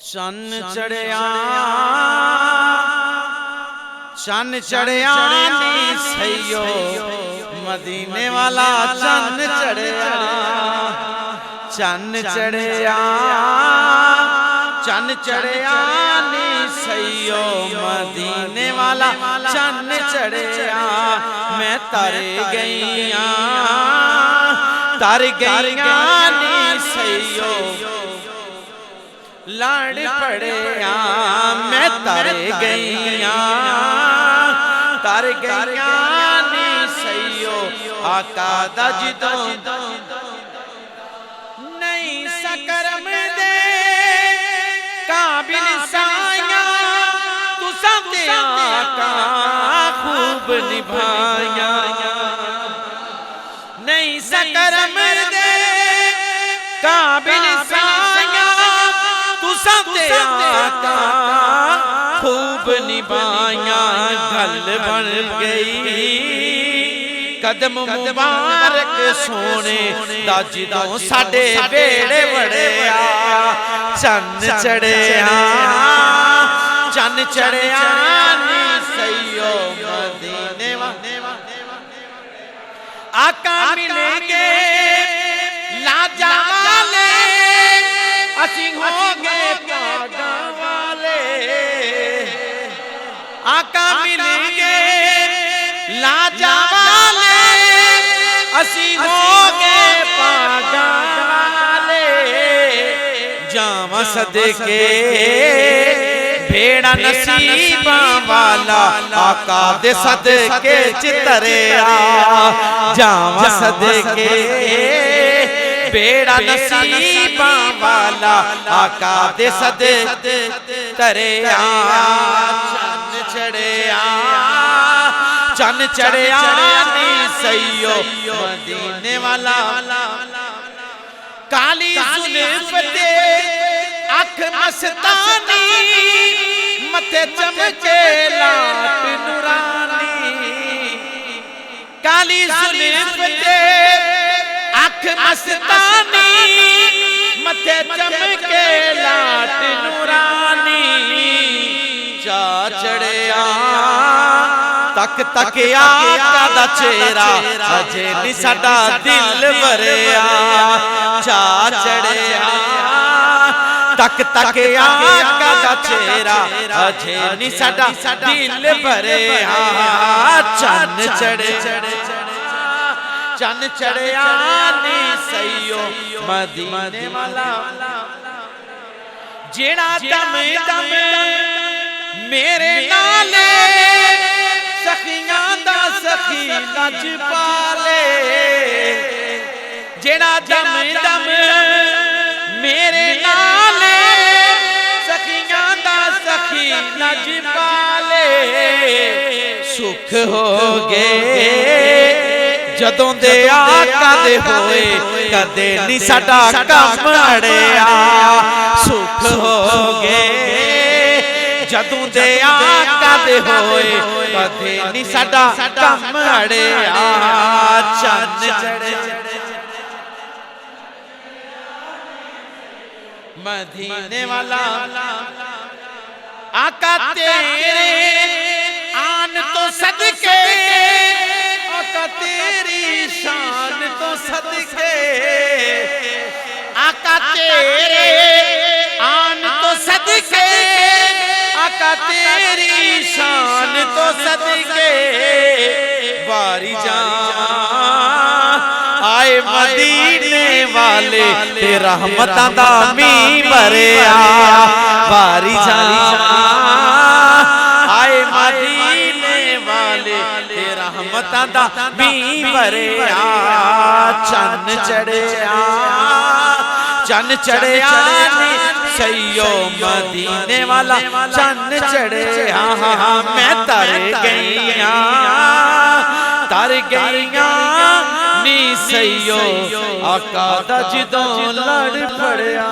چن چڑھیا نی سیو مدینے والا چن چڑھیا نی سیو مدینے والا چن چڑھیا میں تر گئیاں نی سیو لڑ پڑیا میں تر گئیاں نی سیو آقا دا جدوں نہیں سکرم دے قابل سایاں تو سب آقا خوب نبھایا نہیں سکرم دے قابل سایاں تو سب آقا خوب نبھایا گل بن گئی قدم مبارک سونے دا جدوں ساڈے بیڑے وڑیا چن چڑھیا نی سیو مدینے والا آقا ملیں گے لاجا والے اسی ہوں گے پاگا والے آقا ملیں گے لاجا والے اسی ہوں گے پاگا والے جاواں صدقے بھیڑا نصیباں والا آقا دے صدقے چتریا جاواں صدقے بیڑا نصیباں والا آقا دے صدقے تریا چن چڑھیا نی سیو مدینے والا کالی زلف تے اکھ مستانی متھے چمکے لاٹ نورانی کالی زلف تے اکھ مستانی متھے چمکے لاٹ نورانی چا چڑھیا تک آقا دا چہرہ اجے نی ساڈا دل بھریا چا چڑھیا تک آقا دا چہرہ اجے نی ساڈا دل بھریا چن چڑھیا نی سیو مدینے والا جیڑا دم میرے نالے سخیاں دا سخی لج پالے جیڑا دم میرے نالے سخیاں دا سخی لج پالے سکھ ہو گئے جدوں دے آقا دے ہوئے کدے نہیں ساڈا کم اڑیا سکھ ہو گئے جدوں دے آقا دے ہوئے کدے نہیں ساڈا کم اڑیا چن مدینے والا آقا تیرے آن تو صدقے آقا تیری شان تو صدقے آقا تیرے آن تو صدقے آقا تیری شان تو صدقے باری جان آئے مدینے والے تے رحمتاں دا می بھریا باری جان آئے مدینے والے تے رحمتاں دا می بھریا چن چڑھیا نی سیو مدینے والا چن چڑھیا میں تر گئیاں نی سیو آقا دا جدوں لڑ پڑیا